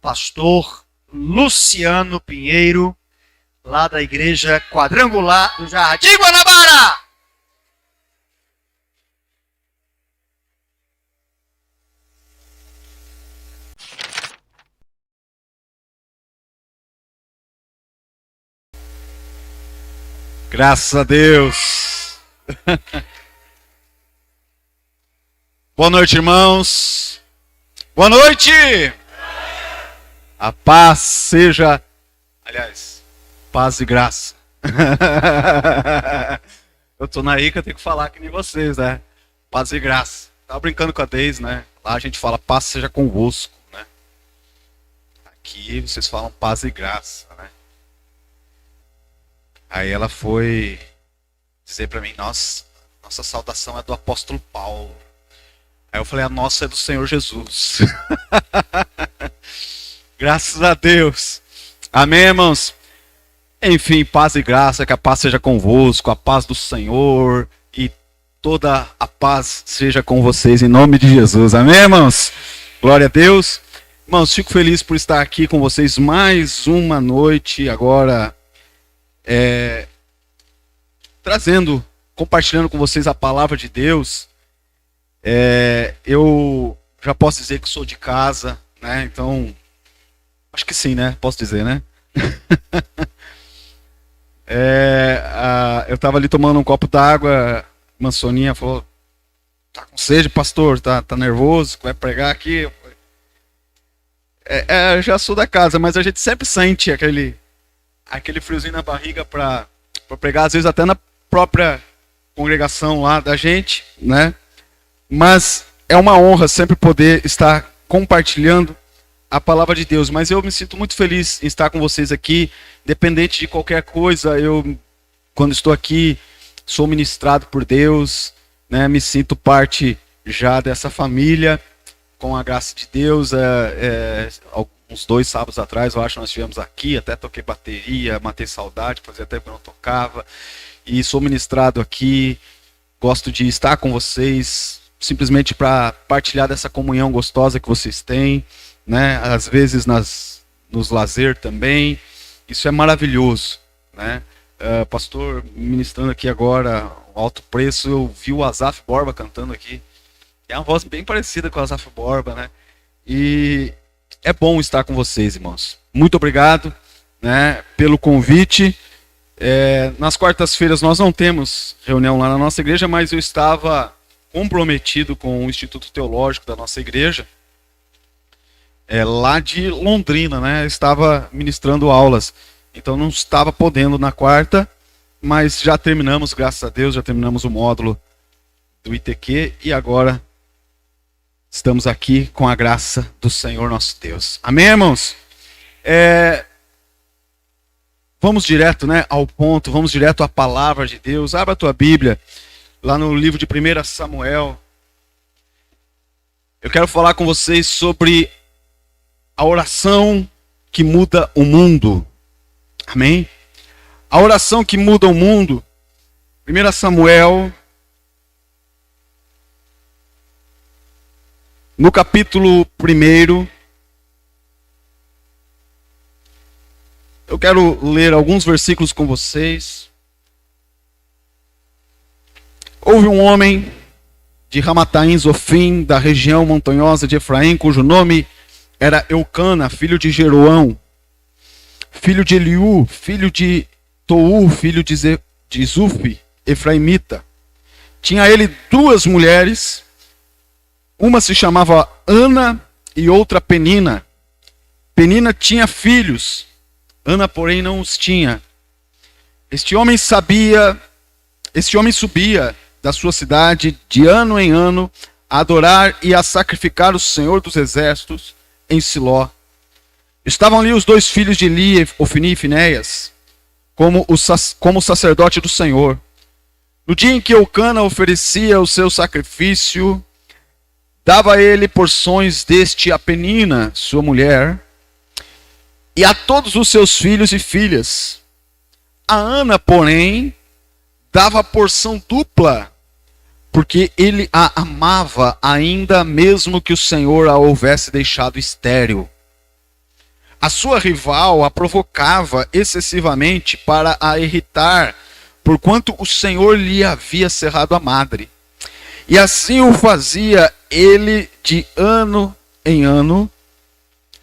pastor Luciano Pinheiro, lá da Igreja Quadrangular do Jardim Guanabara. Graças a Deus. Boa noite, irmãos. Boa noite. A paz seja, aliás, paz e graça. Eu tô na Ica, tenho que falar que nem vocês, né? Paz e graça. Tava brincando com a Deise, né? Lá a gente fala paz seja convosco, né? Aqui vocês falam paz e graça, né? Aí ela foi dizer pra mim, nossa saudação é do apóstolo Paulo. Aí eu falei, a nossa é do Senhor Jesus. Graças a Deus. Amém, irmãos? Enfim, paz e graça, que a paz seja convosco, a paz do Senhor e toda a paz seja com vocês em nome de Jesus. Amém, irmãos? Glória a Deus. Irmãos, fico feliz por estar aqui com vocês mais uma noite agora. Compartilhando com vocês a palavra de Deus. Eu já posso dizer que sou de casa, né? Então, acho que sim, né? Posso dizer, né? Eu estava ali tomando um copo d'água, Mansoninha falou, tá com sede, pastor? Tá nervoso? Vai pregar aqui? Eu já sou da casa, mas a gente sempre sente aquele friozinho na barriga para pregar, às vezes até na própria congregação lá da gente, né? Mas é uma honra sempre poder estar compartilhando a palavra de Deus. Mas eu me sinto muito feliz em estar com vocês aqui, independente de qualquer coisa. Eu, quando estou aqui, sou ministrado por Deus, né? Me sinto parte já dessa família, com a graça de Deus. Uns 2 sábados atrás, eu acho, nós estivemos aqui, até toquei bateria, matei saudade, fazia tempo que eu não tocava, e sou ministrado aqui, gosto de estar com vocês, simplesmente para partilhar dessa comunhão gostosa que vocês têm, né? Às vezes nos lazer também, isso é maravilhoso, né? Pastor, ministrando aqui agora, o Alto Preço, eu vi o Asaf Borba cantando aqui, é uma voz bem parecida com o Asaf Borba, né? E é bom estar com vocês, irmãos. Muito obrigado, né, pelo convite. Nas quartas-feiras nós não temos reunião lá na nossa igreja, mas eu estava comprometido com o Instituto Teológico da nossa igreja, lá de Londrina, né? Eu estava ministrando aulas, então não estava podendo na quarta, mas já terminamos, graças a Deus, já terminamos o módulo do ITQ e agora estamos aqui com a graça do Senhor nosso Deus. Amém, irmãos? Vamos direto, né, ao ponto, vamos direto à palavra de Deus. Abra a tua Bíblia, lá no livro de 1 Samuel. Eu quero falar com vocês sobre a oração que muda o mundo. Amém? A oração que muda o mundo. 1 Samuel, no capítulo 1, eu quero ler alguns versículos com vocês. Houve um homem de Ramataim Zofim, da região montanhosa de Efraim, cujo nome era Eucana, filho de Jeroão, filho de Eliú, filho de Tou, filho de Zufi, efraimita. Tinha ele 2 mulheres, uma se chamava Ana e outra Penina. Penina tinha filhos, Ana, porém, não os tinha. Este homem subia da sua cidade de ano em ano a adorar e a sacrificar o Senhor dos Exércitos em Siló. Estavam ali os 2 filhos de Eli, Ofni e Finéias, como sacerdote do Senhor. No dia em que Eucana oferecia o seu sacrifício, dava ele porções deste a Penina, sua mulher, e a todos os seus filhos e filhas. A Ana, porém, dava porção dupla, porque ele a amava ainda mesmo que o Senhor a houvesse deixado estéril. a sua rival a provocava excessivamente para a irritar, porquanto o Senhor lhe havia cerrado a madre. E assim o fazia ele de ano em ano,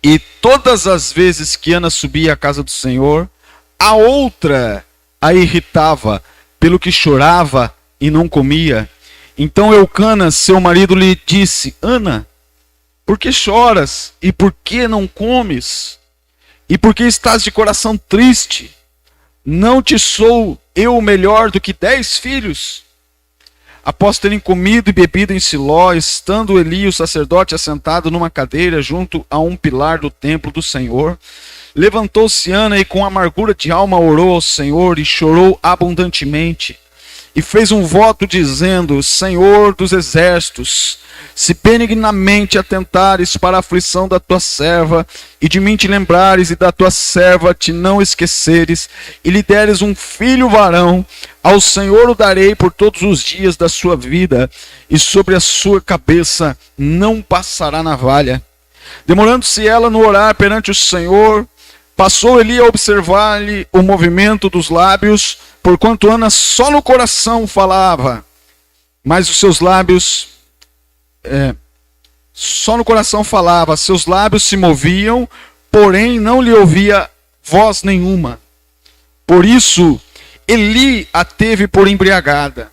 e todas as vezes que Ana subia à casa do Senhor, a outra a irritava, pelo que chorava e não comia. Então Eucana, seu marido, lhe disse: Ana, por que choras e por que não comes? E por que estás de coração triste? Não te sou eu melhor do que 10 filhos? Após terem comido e bebido em Siló, estando Eli, o sacerdote, assentado numa cadeira junto a um pilar do templo do Senhor, levantou-se Ana e com amargura de alma orou ao Senhor e chorou abundantemente. E fez um voto dizendo: Senhor dos exércitos, se benignamente atentares para a aflição da tua serva, e de mim te lembrares, e da tua serva te não esqueceres, e lhe deres um filho varão, ao Senhor o darei por todos os dias da sua vida, e sobre a sua cabeça não passará navalha. Demorando-se ela no orar perante o Senhor, passou Eli a observar-lhe o movimento dos lábios, porquanto Ana só no coração falava, mas os seus lábios, só no coração falava, seus lábios se moviam, porém não lhe ouvia voz nenhuma. Por isso, Eli a teve por embriagada.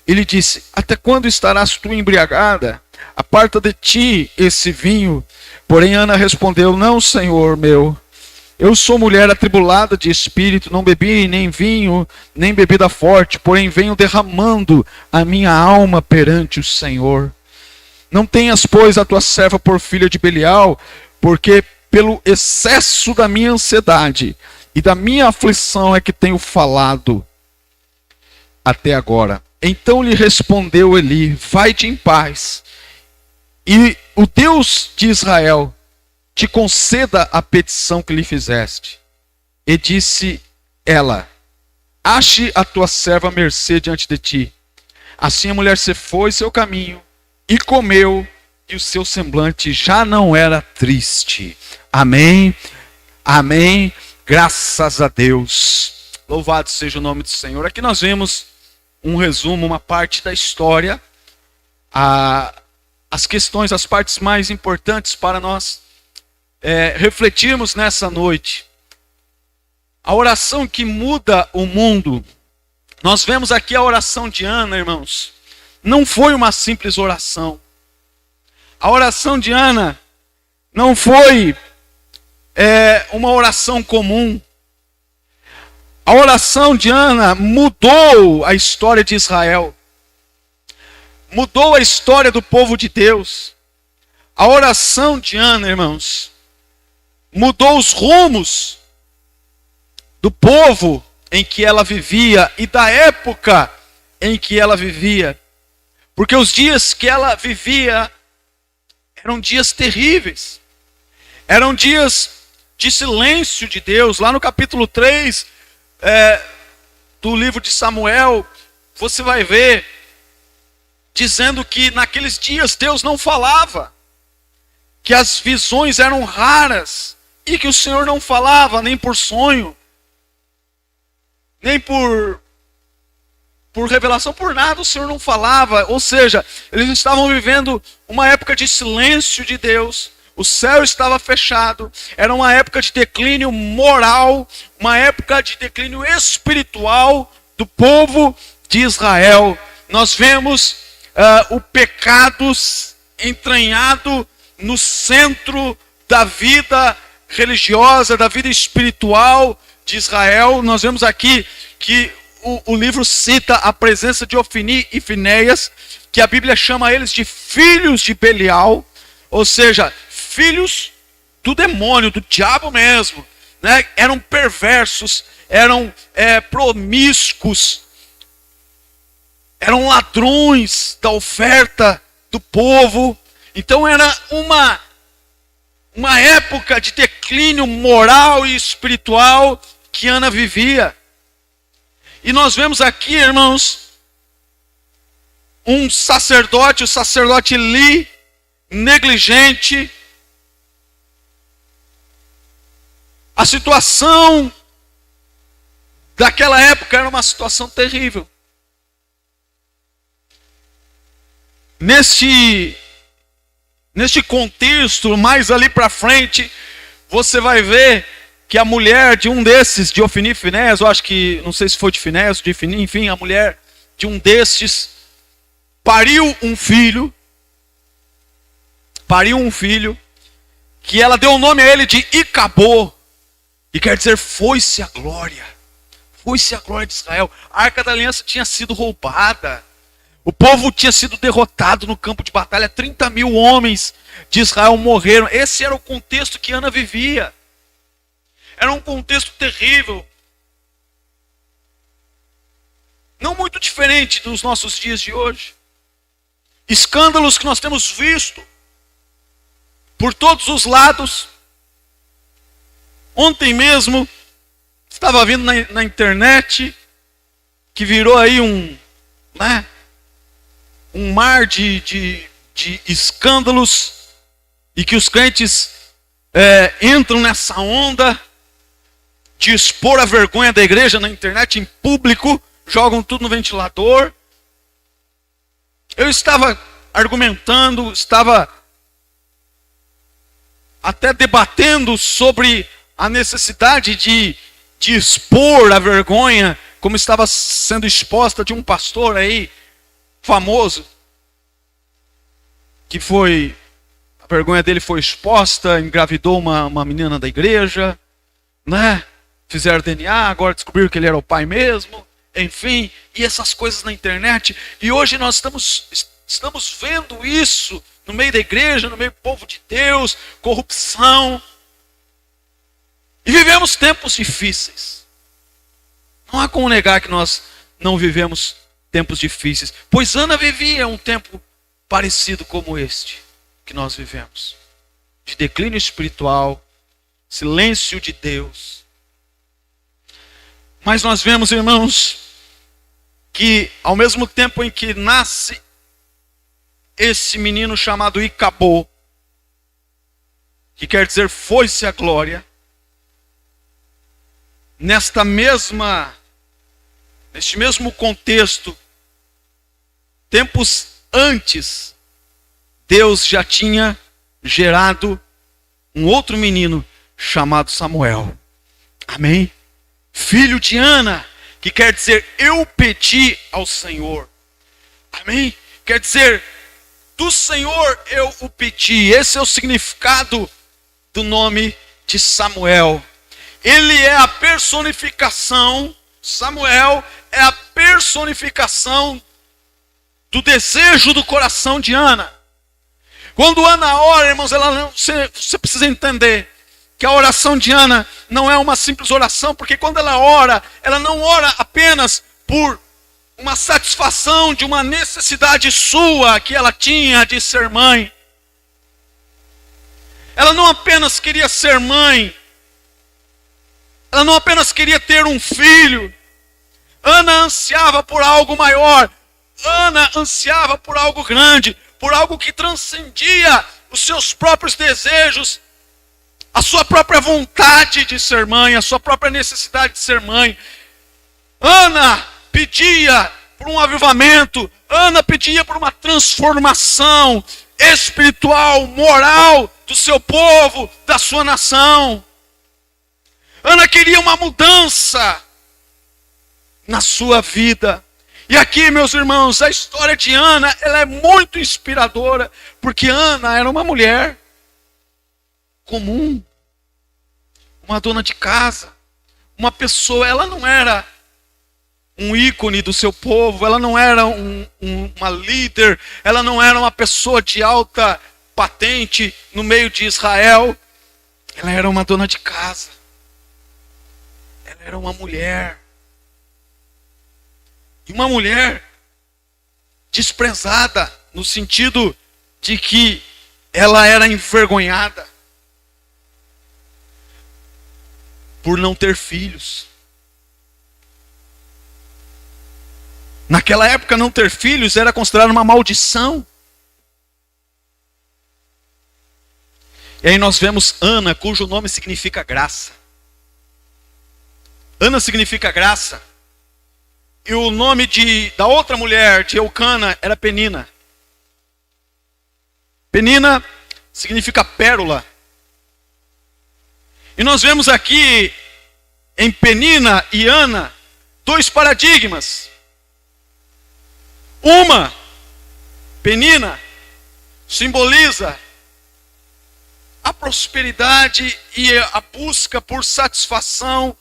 Ele disse: até quando estarás tu embriagada? Aparta de ti esse vinho. Porém Ana respondeu: não, Senhor meu. Eu sou mulher atribulada de espírito, não bebi nem vinho, nem bebida forte, porém venho derramando a minha alma perante o Senhor. Não tenhas, pois, a tua serva por filha de Belial, porque pelo excesso da minha ansiedade e da minha aflição é que tenho falado até agora. Então lhe respondeu Eli: vai-te em paz, e o Deus de Israel te conceda a petição que lhe fizeste. E disse ela: ache a tua serva mercê diante de ti. Assim a mulher se foi seu caminho e comeu, e o seu semblante já não era triste. Amém, amém, graças a Deus. Louvado seja o nome do Senhor. Aqui nós vemos um resumo, uma parte da história, as questões, as partes mais importantes para nós refletirmos nessa noite. A oração que muda o mundo. Nós vemos aqui a oração de Ana, irmãos. Não foi uma simples oração. A oração de Ana não foi uma oração comum. A oração de Ana mudou a história de Israel. Mudou a história do povo de Deus. A oração de Ana, irmãos, mudou os rumos do povo em que ela vivia e da época em que ela vivia. Porque os dias que ela vivia eram dias terríveis. Eram dias de silêncio de Deus. Lá no capítulo 3 do livro de Samuel, você vai ver dizendo que naqueles dias Deus não falava, que as visões eram raras, e que o Senhor não falava nem por sonho, nem por revelação, por nada o Senhor não falava. Ou seja, eles estavam vivendo uma época de silêncio de Deus. O céu estava fechado. Era uma época de declínio moral, uma época de declínio espiritual do povo de Israel. Nós vemos o pecado entranhado no centro da vida religiosa, da vida espiritual de Israel. Nós vemos aqui que o livro cita a presença de Ofni e Finéias, que a Bíblia chama eles de filhos de Belial, ou seja, filhos do demônio, do diabo mesmo, né? Eram perversos, eram promíscuos, eram ladrões da oferta do povo. Então era uma época de declínio moral e espiritual que Ana vivia. E nós vemos aqui, irmãos, um sacerdote, o sacerdote Eli, negligente, A situação daquela época era uma situação terrível. Neste contexto, mais ali para frente, você vai ver que a mulher de um desses, de Ofni e Finéias, eu acho que, não sei se foi de Finéias, de Ofni, enfim, a mulher de um destes, pariu um filho, que ela deu o nome a ele de Icabô, e quer dizer, foi-se a glória de Israel. A Arca da Aliança tinha sido roubada, o povo tinha sido derrotado no campo de batalha, 30 mil homens de Israel morreram. Esse era o contexto que Ana vivia. Era um contexto terrível. Não muito diferente dos nossos dias de hoje. Escândalos que nós temos visto por todos os lados. Ontem mesmo, estava vendo na internet, que virou aí um mar de escândalos, e que os crentes entram nessa onda de expor a vergonha da igreja na internet, em público, jogam tudo no ventilador. Eu estava argumentando, estava até debatendo sobre a necessidade de expor a vergonha, como estava sendo exposta de um pastor aí, famoso, que a vergonha dele foi exposta, engravidou uma menina da igreja, né? Fizeram DNA, agora descobriram que ele era o pai mesmo, enfim, e essas coisas na internet. E hoje nós estamos vendo isso no meio da igreja, no meio do povo de Deus, corrupção. E vivemos tempos difíceis. Não há como negar que nós não vivemos tempos difíceis, pois Ana vivia um tempo parecido como este que nós vivemos, de declínio espiritual, silêncio de Deus. Mas nós vemos, irmãos, que ao mesmo tempo em que nasce esse menino chamado Icabô, que quer dizer foi-se a glória, neste mesmo contexto, tempos antes, Deus já tinha gerado um outro menino chamado Samuel. Amém? Filho de Ana, que quer dizer eu pedi ao Senhor. Amém? Quer dizer, do Senhor eu o pedi. Esse é o significado do nome de Samuel. Ele é a personificação, Samuel é a personificação do desejo do coração de Ana. Quando Ana ora, irmãos, você precisa entender que a oração de Ana não é uma simples oração, porque quando ela ora, ela não ora apenas por uma satisfação de uma necessidade sua que ela tinha de ser mãe. Ela não apenas queria ser mãe, ela não apenas queria ter um filho. Ana ansiava por algo maior, Ana ansiava por algo grande, por algo que transcendia os seus próprios desejos, a sua própria vontade de ser mãe, a sua própria necessidade de ser mãe. Ana pedia por um avivamento, Ana pedia por uma transformação espiritual, moral do seu povo, da sua nação. Ana queria uma mudança na sua vida. E aqui, meus irmãos, a história de Ana, ela é muito inspiradora, porque Ana era uma mulher comum, uma dona de casa, uma pessoa, ela não era um ícone do seu povo, ela não era uma líder, ela não era uma pessoa de alta patente no meio de Israel, ela era uma dona de casa, ela era uma mulher, e uma mulher desprezada, no sentido de que ela era envergonhada por não ter filhos. Naquela época, não ter filhos era considerado uma maldição. E aí nós vemos Ana, cujo nome significa graça. Ana significa graça. E o nome da outra mulher, de Eucana, era Penina. Penina significa pérola. E nós vemos aqui, em Penina e Ana, dois paradigmas. Uma, Penina, simboliza a prosperidade e a busca por satisfação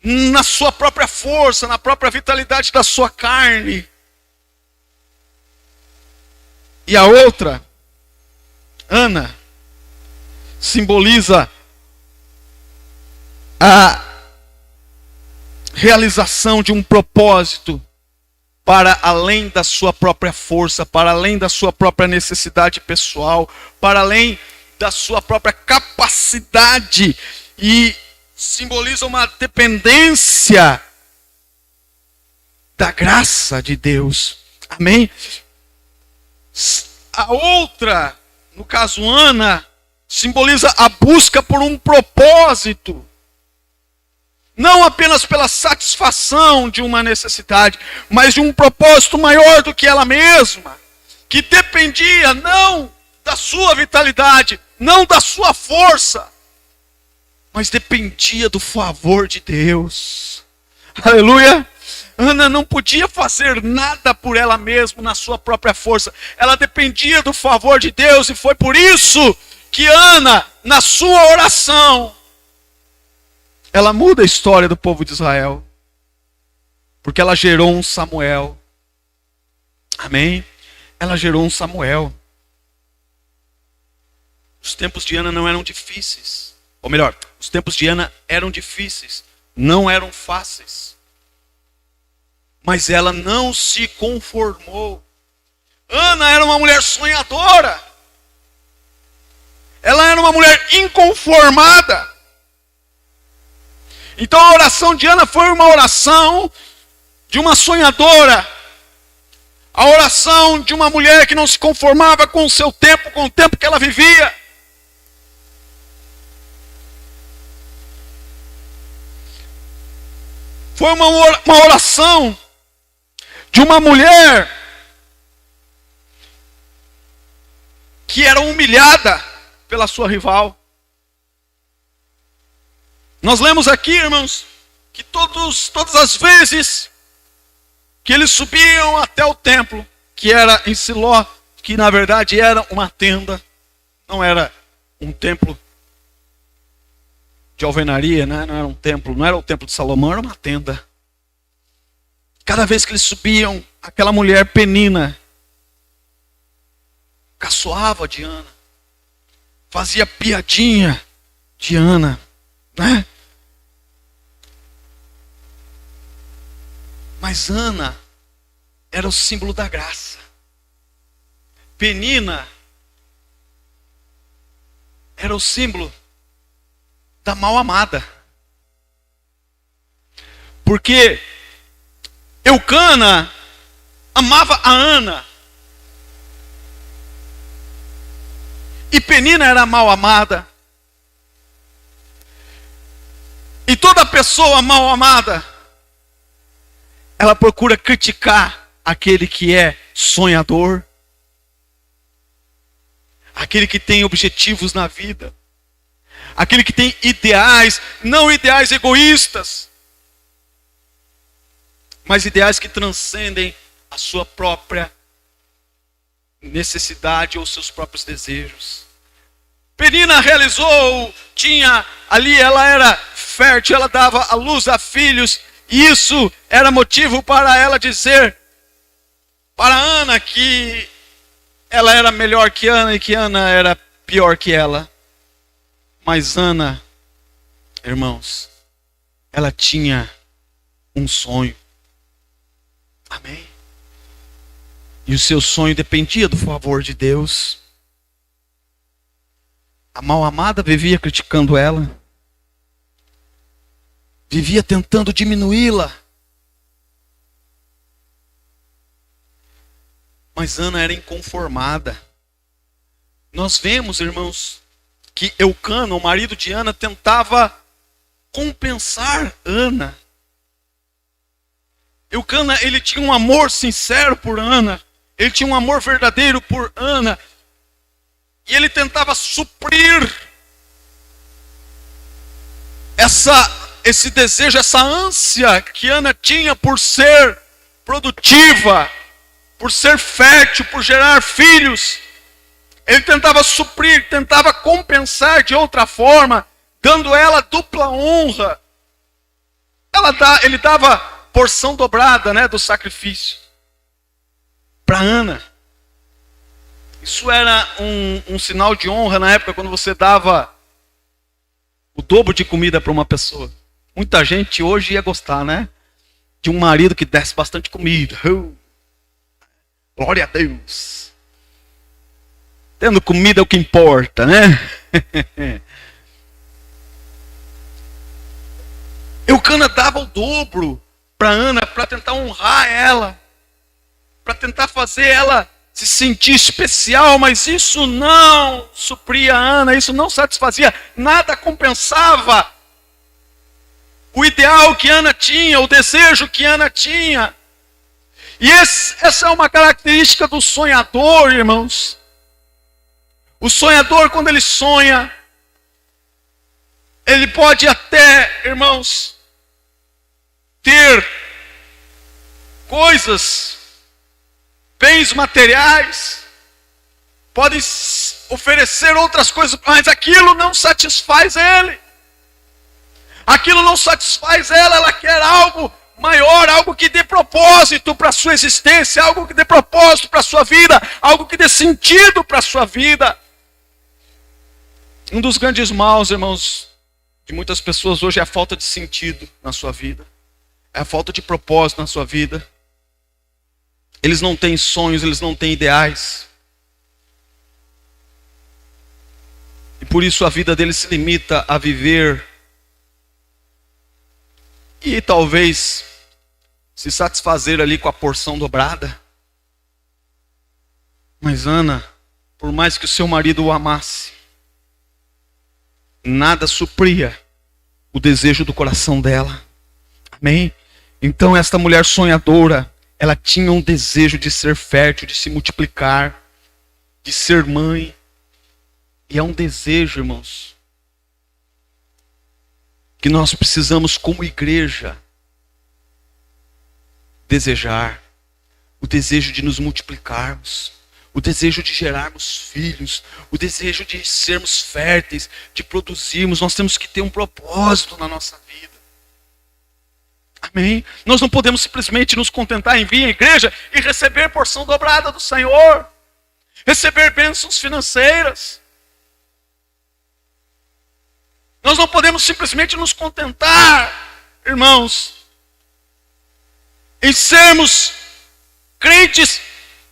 na sua própria força, na própria vitalidade da sua carne. E a outra, Ana, simboliza a realização de um propósito para além da sua própria força, para além da sua própria necessidade pessoal, para além da sua própria capacidade, e simboliza uma dependência da graça de Deus. Amém? A outra, no caso Ana, simboliza a busca por um propósito. Não apenas pela satisfação de uma necessidade, mas de um propósito maior do que ela mesma, que dependia não da sua vitalidade, não da sua força, mas dependia do favor de Deus. Aleluia! Ana não podia fazer nada por ela mesma na sua própria força. Ela dependia do favor de Deus, e foi por isso que Ana, na sua oração, ela muda a história do povo de Israel. Porque ela gerou um Samuel. Amém? Ela gerou um Samuel. Os tempos de Ana não eram difíceis. Ou melhor, os tempos de Ana eram difíceis. Não eram fáceis. Mas ela não se conformou. Ana era uma mulher sonhadora. Ela era uma mulher inconformada. Então a oração de Ana foi uma oração de uma sonhadora. A oração de uma mulher que não se conformava com o seu tempo, com o tempo que ela vivia. Foi uma oração de uma mulher que era humilhada pela sua rival. Nós lemos aqui, irmãos, que todas as vezes que eles subiam até o templo, que era em Siló, que na verdade era uma tenda, não era um templo de alvenaria, né? Não era um templo, não era o templo de Salomão, era uma tenda. Cada vez que eles subiam, aquela mulher Penina caçoava de Ana, fazia piadinha de Ana, né? Mas Ana era o símbolo da graça. Penina era o símbolo da mal-amada. Porque Eucana amava a Ana. E Penina era mal-amada. E toda pessoa mal-amada, ela procura criticar aquele que é sonhador, aquele que tem objetivos na vida, aquele que tem ideais, não ideais egoístas, mas ideais que transcendem a sua própria necessidade ou seus próprios desejos. Penina realizou, ela era fértil, ela dava à luz a filhos, e isso era motivo para ela dizer para Ana que ela era melhor que Ana e que Ana era pior que ela. Mas Ana, irmãos, ela tinha um sonho. Amém? E o seu sonho dependia do favor de Deus. A mal-amada vivia criticando ela, vivia tentando diminuí-la. Mas Ana era inconformada. Nós vemos, irmãos, que Eucana, o marido de Ana, tentava compensar Ana. Eucana, ele tinha um amor sincero por Ana. Ele tinha um amor verdadeiro por Ana. E ele tentava suprir esse desejo, essa ânsia que Ana tinha por ser produtiva, por ser fértil, por gerar filhos. Ele tentava suprir, tentava compensar de outra forma, dando a ela dupla honra. Ele dava porção dobrada, né, do sacrifício para Ana. Isso era um sinal de honra na época, quando você dava o dobro de comida para uma pessoa. Muita gente hoje ia gostar, né, de um marido que desse bastante comida. Glória a Deus. Tendo comida é o que importa, né? Eucana dava o dobro para Ana, para tentar honrar ela, para tentar fazer ela se sentir especial, mas isso não supria a Ana, isso não satisfazia, nada compensava o ideal que Ana tinha, o desejo que Ana tinha. E essa é uma característica do sonhador, irmãos. O sonhador, quando ele sonha, ele pode até, irmãos, ter coisas, bens materiais, pode oferecer outras coisas, mas aquilo não satisfaz ele. Aquilo não satisfaz ela quer algo maior, algo que dê propósito para a sua existência, algo que dê propósito para a sua vida, algo que dê sentido para a sua vida. Um dos grandes maus, irmãos, de muitas pessoas hoje é a falta de sentido na sua vida. É a falta de propósito na sua vida. Eles não têm sonhos, eles não têm ideais. E por isso a vida deles se limita a viver e talvez se satisfazer ali com a porção dobrada. Mas Ana, por mais que o seu marido o amasse, nada supria o desejo do coração dela. Amém? Então esta mulher sonhadora, ela tinha um desejo de ser fértil, de se multiplicar, de ser mãe. E é um desejo, irmãos, que nós precisamos como igreja desejar. O desejo de nos multiplicarmos, o desejo de gerarmos filhos, o desejo de sermos férteis, de produzirmos. Nós temos que ter um propósito na nossa vida. Amém? Nós não podemos simplesmente nos contentar em vir à igreja e receber porção dobrada do Senhor, receber bênçãos financeiras. Nós não podemos simplesmente nos contentar, irmãos, em sermos crentes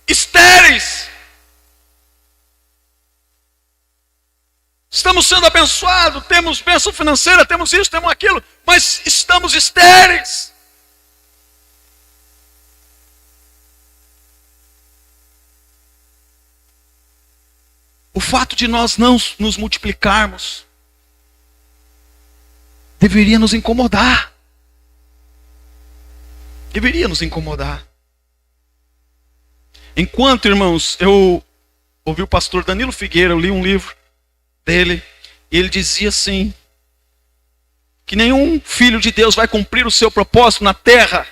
estéreis. Estamos sendo abençoados, temos bênção financeira, temos isso, temos aquilo, mas estamos estéreis. O fato de nós não nos multiplicarmos deveria nos incomodar. Deveria nos incomodar. Enquanto, irmãos, eu ouvi o pastor Danilo Figueira, eu li um livro dele, e ele dizia assim, que nenhum filho de Deus vai cumprir o seu propósito na terra,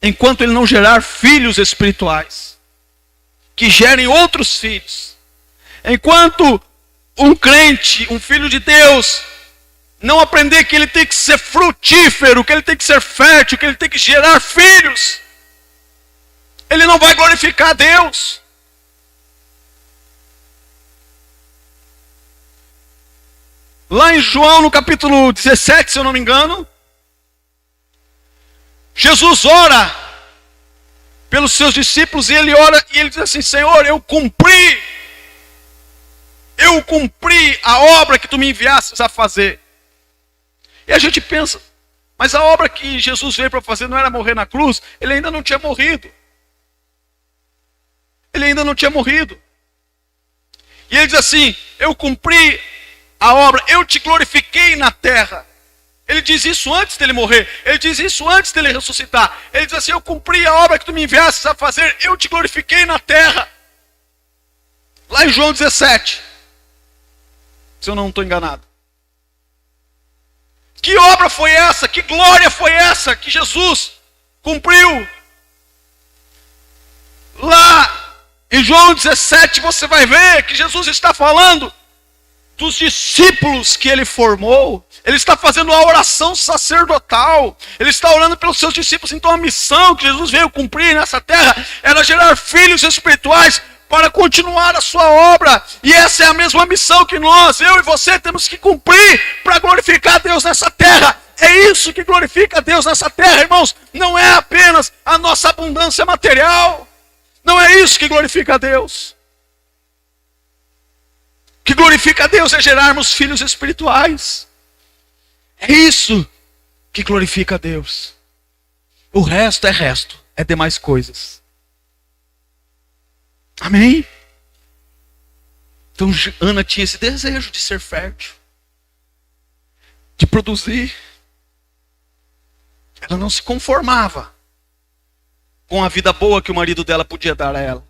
enquanto ele não gerar filhos espirituais, que gerem outros filhos. Enquanto um crente, um filho de Deus, não aprender que ele tem que ser frutífero, que ele tem que ser fértil, que ele tem que gerar filhos, ele não vai glorificar a Deus. Lá em João, no capítulo 17, se eu não me engano, Jesus ora pelos seus discípulos e ele ora e ele diz assim: Senhor, eu cumpri a obra que tu me enviastes a fazer. E a gente pensa, mas a obra que Jesus veio para fazer não era morrer na cruz? Ele ainda não tinha morrido. Ele ainda não tinha morrido. E ele diz assim: eu cumpri a obra, eu te glorifiquei na terra. Ele diz isso antes dele morrer. Ele diz isso antes dele ressuscitar. Ele diz assim: eu cumpri a obra que tu me enviaste a fazer. Eu te glorifiquei na terra. Lá em João 17. Se eu não estou enganado. Que obra foi essa? Que glória foi essa que Jesus cumpriu? Lá em João 17 você vai ver que Jesus está falando dos discípulos que ele formou. Ele está fazendo a oração sacerdotal. Ele está orando pelos seus discípulos. Então a missão que Jesus veio cumprir nessa terra era gerar filhos espirituais para continuar a sua obra. E essa é a mesma missão que nós, eu e você, temos que cumprir para glorificar Deus nessa terra. É isso que glorifica Deus nessa terra, irmãos. Não é apenas a nossa abundância material. Não é isso que glorifica a Deus. O que glorifica a Deus é gerarmos filhos espirituais. É isso que glorifica a Deus. O resto, é demais coisas. Amém? Então Ana tinha esse desejo de ser fértil, de produzir. Ela não se conformava com a vida boa que o marido dela podia dar a ela.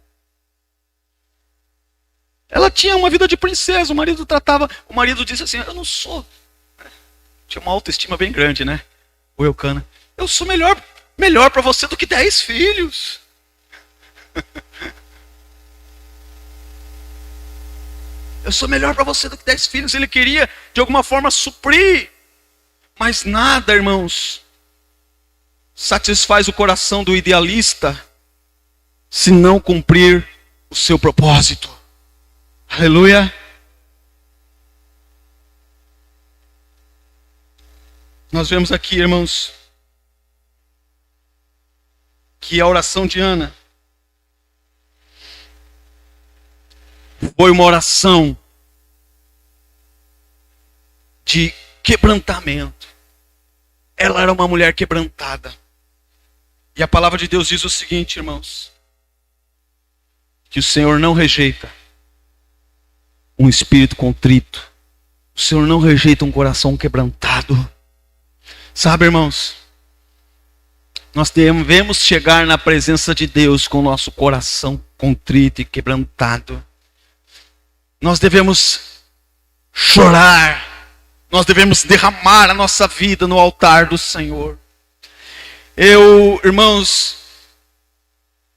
Ela tinha uma vida de princesa. O marido disse assim: eu não sou. Tinha uma autoestima bem grande, né? O Eucana: eu sou melhor para você do que 10 filhos. Eu sou melhor para você do que 10 filhos. Ele queria, de alguma forma, suprir. Mas nada, irmãos, satisfaz o coração do idealista se não cumprir o seu propósito. Aleluia. Nós vemos aqui, irmãos, que a oração de Ana foi uma oração de quebrantamento. Ela era uma mulher quebrantada. E a palavra de Deus diz o seguinte, irmãos: que o Senhor não rejeita um espírito contrito. O Senhor não rejeita um coração quebrantado. Sabe, irmãos, nós devemos chegar na presença de Deus com o nosso coração contrito e quebrantado. Nós devemos chorar. Nós devemos derramar a nossa vida no altar do Senhor. Eu, irmãos,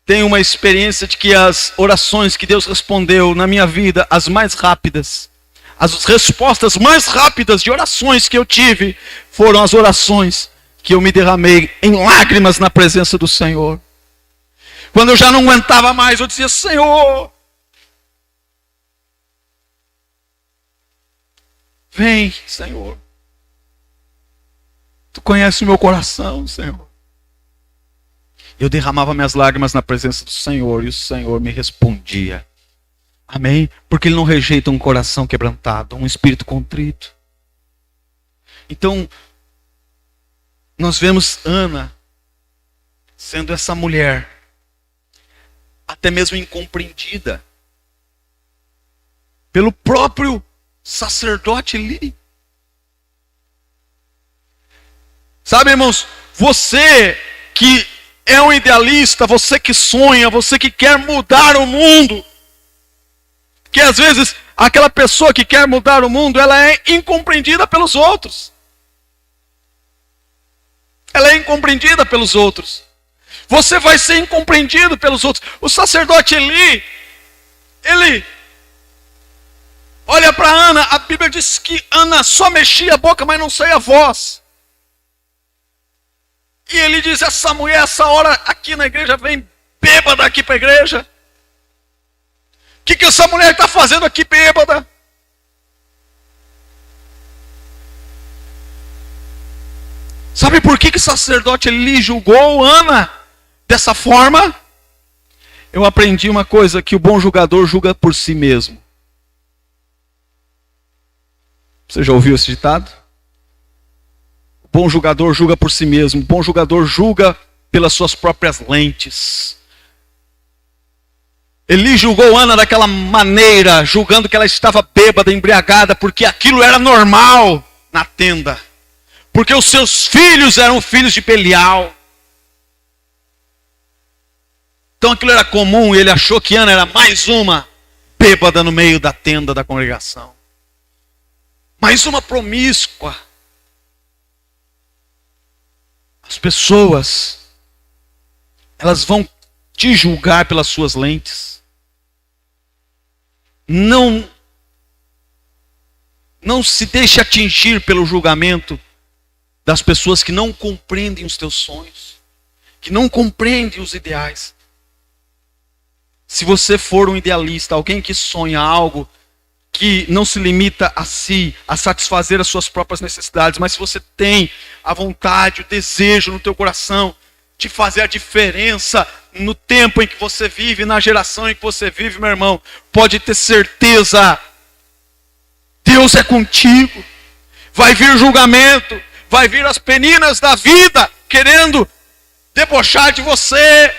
tenho uma experiência de que as orações que Deus respondeu na minha vida, as mais rápidas, as respostas mais rápidas de orações que eu tive, foram as orações que eu me derramei em lágrimas na presença do Senhor. Quando eu já não aguentava mais, eu dizia: Senhor, vem, Senhor. Tu conheces o meu coração, Senhor. Eu derramava minhas lágrimas na presença do Senhor e o Senhor me respondia. Amém? Porque Ele não rejeita um coração quebrantado, um espírito contrito. Então, nós vemos Ana sendo essa mulher, até mesmo incompreendida, pelo próprio sacerdote Eli. Sabe, irmãos, você que é um idealista, você que sonha, você que quer mudar o mundo, que às vezes aquela pessoa que quer mudar o mundo, ela é incompreendida pelos outros. Ela é incompreendida pelos outros. Você vai ser incompreendido pelos outros. O sacerdote Eli, ele olha para Ana, a Bíblia diz que Ana só mexia a boca, mas não saía voz. E ele diz: essa mulher, essa hora aqui na igreja, vem bêbada aqui para a igreja. O que essa mulher está fazendo aqui bêbada? Sabe por que o sacerdote Eli julgou Ana dessa forma? Eu aprendi uma coisa, que o bom julgador julga por si mesmo. Você já ouviu esse ditado? O bom julgador julga por si mesmo. O bom julgador julga pelas suas próprias lentes. Eli julgou Ana daquela maneira, julgando que ela estava bêbada, embriagada, porque aquilo era normal na tenda. porque os seus filhos eram filhos de Belial. Então aquilo era comum e ele achou que Ana era mais uma bêbada no meio da tenda da congregação. Mais uma promíscua. As pessoas, elas vão te julgar pelas suas lentes. Não se deixe atingir pelo julgamento das pessoas que não compreendem os teus sonhos, que não compreendem os ideais. Se você for um idealista, alguém que sonha algo que não se limita a si, a satisfazer as suas próprias necessidades, mas se você tem a vontade, o desejo no teu coração de fazer a diferença no tempo em que você vive, na geração em que você vive, meu irmão, pode ter certeza, Deus é contigo. Vai vir julgamento, vai vir as peninas da vida querendo debochar de você,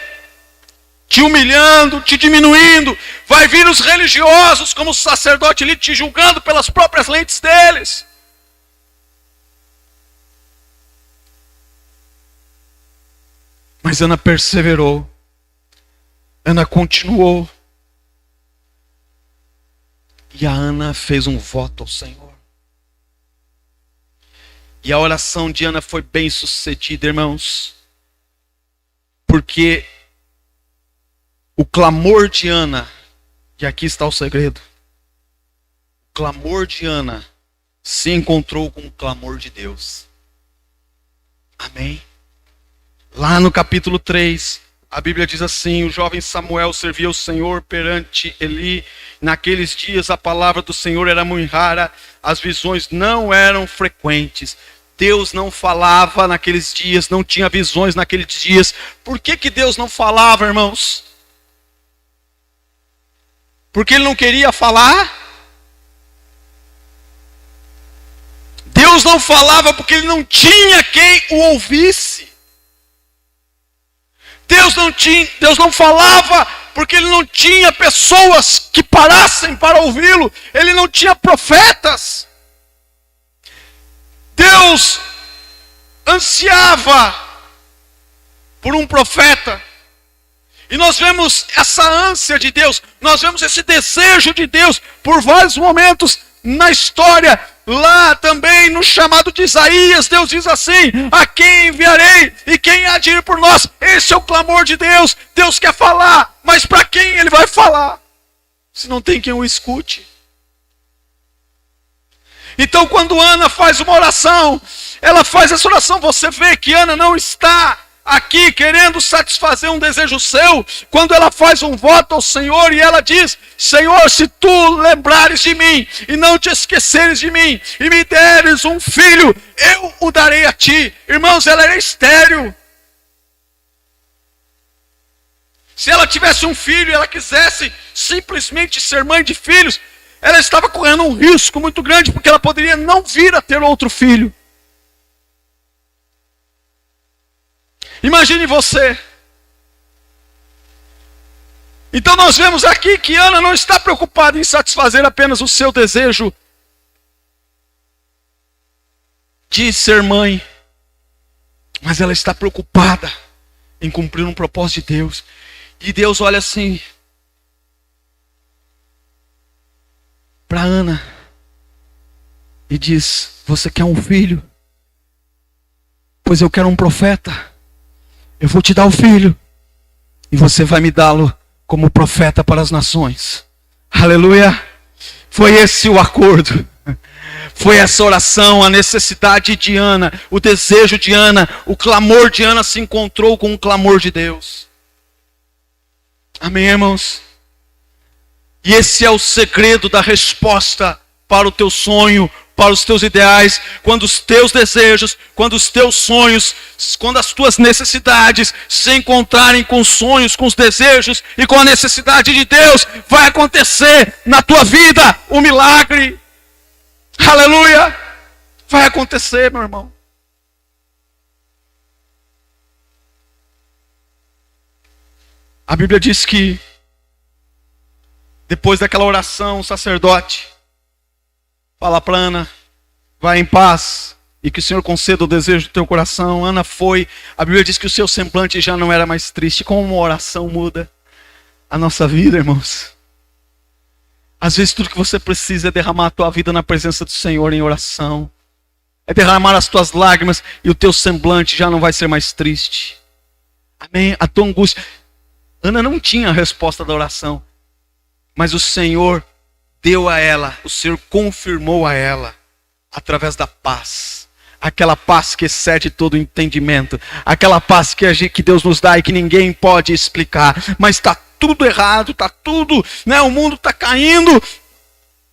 te humilhando, te diminuindo. Vai vir os religiosos, como o sacerdote ali, te julgando pelas próprias lentes deles. Mas Ana perseverou. Ana continuou. E a Ana fez um voto ao Senhor. E a oração de Ana foi bem sucedida, irmãos. Porque o clamor de Ana, e aqui está o segredo. O clamor de Ana se encontrou com o clamor de Deus. Amém? Lá no capítulo 3, a Bíblia diz assim: o jovem Samuel servia o Senhor perante Eli. Naqueles dias a palavra do Senhor era muito rara, as visões não eram frequentes. Deus não falava naqueles dias, não tinha visões naqueles dias. Por que Deus não falava, irmãos? Porque Ele não queria falar? Deus não falava porque Ele não tinha quem o ouvisse. Deus não falava porque Ele não tinha pessoas que parassem para ouvi-lo. Ele não tinha profetas. Deus ansiava por um profeta. E nós vemos essa ânsia de Deus, nós vemos esse desejo de Deus por vários momentos na história. Lá também no chamado de Isaías, Deus diz assim: a quem enviarei e quem há de ir por nós? Esse é o clamor de Deus. Deus quer falar, mas para quem Ele vai falar? Se não tem quem o escute. Então quando Ana faz uma oração, ela faz essa oração, você vê que Ana não está aqui querendo satisfazer um desejo seu. Quando ela faz um voto ao Senhor e ela diz: Senhor, se tu lembrares de mim e não te esqueceres de mim e me deres um filho, eu o darei a ti. Irmãos, ela era estéril. Se ela tivesse um filho e ela quisesse simplesmente ser mãe de filhos, ela estava correndo um risco muito grande, porque ela poderia não vir a ter outro filho. Imagine você. Então nós vemos aqui que Ana não está preocupada em satisfazer apenas o seu desejo de ser mãe, mas ela está preocupada em cumprir um propósito de Deus. E Deus olha assim para Ana e diz: você quer um filho? Pois eu quero um profeta. Eu vou te dar o filho e você vai me dá-lo como profeta para as nações. Aleluia! Foi esse o acordo. Foi essa oração, a necessidade de Ana, o desejo de Ana, o clamor de Ana se encontrou com o clamor de Deus. Amém, irmãos? E esse é o segredo da resposta para o teu sonho, para os teus ideais. Quando os teus desejos, quando os teus sonhos, quando as tuas necessidades se encontrarem com os sonhos, com os desejos e com a necessidade de Deus, vai acontecer na tua vida o milagre. Aleluia! Vai acontecer, meu irmão. A Bíblia diz que depois daquela oração, o sacerdote fala para Ana: vai em paz, e que o Senhor conceda o desejo do teu coração. Ana foi, a Bíblia diz que o seu semblante já não era mais triste. Como uma oração muda a nossa vida, irmãos. Às vezes tudo que você precisa é derramar a tua vida na presença do Senhor em oração. É derramar as tuas lágrimas e o teu semblante já não vai ser mais triste. Amém? A tua angústia. Ana não tinha a resposta da oração, mas o Senhor deu a ela, o Senhor confirmou a ela, através da paz. Aquela paz que excede todo entendimento. Aquela paz que Deus nos dá e que ninguém pode explicar. Mas está tudo errado, está tudo, né? O mundo está caindo.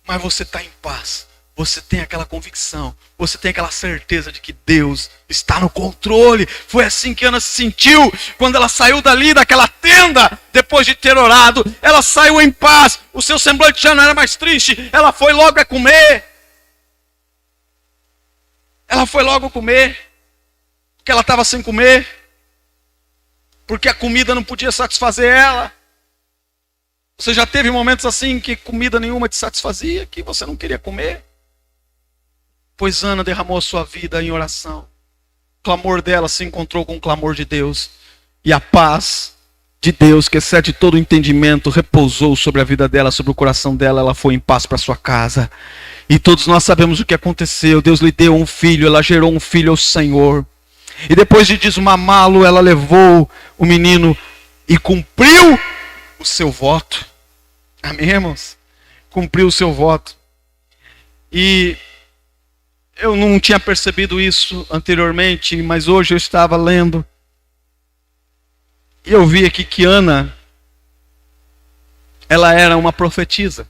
Mas você está em paz. Você tem aquela convicção. Você tem aquela certeza de que Deus está no controle. Foi assim que Ana se sentiu quando ela saiu dali, daquela tenda, depois de ter orado. Ela saiu em paz. O seu semblante já não era mais triste. Ela foi logo a comer. Ela foi logo comer, porque ela estava sem comer, porque a comida não podia satisfazer ela. Você já teve momentos assim que comida nenhuma te satisfazia, que você não queria comer? Pois Ana derramou a sua vida em oração. O clamor dela se encontrou com o clamor de Deus. E a paz de Deus, que excede todo entendimento, repousou sobre a vida dela, sobre o coração dela. Ela foi em paz para sua casa. E todos nós sabemos o que aconteceu. Deus lhe deu um filho, ela gerou um filho ao Senhor. E depois de desmamá-lo, ela levou o menino e cumpriu o seu voto. Amém, irmãos? Cumpriu o seu voto. E eu não tinha percebido isso anteriormente, mas hoje eu estava lendo. E eu vi aqui que Ana, ela era uma profetisa.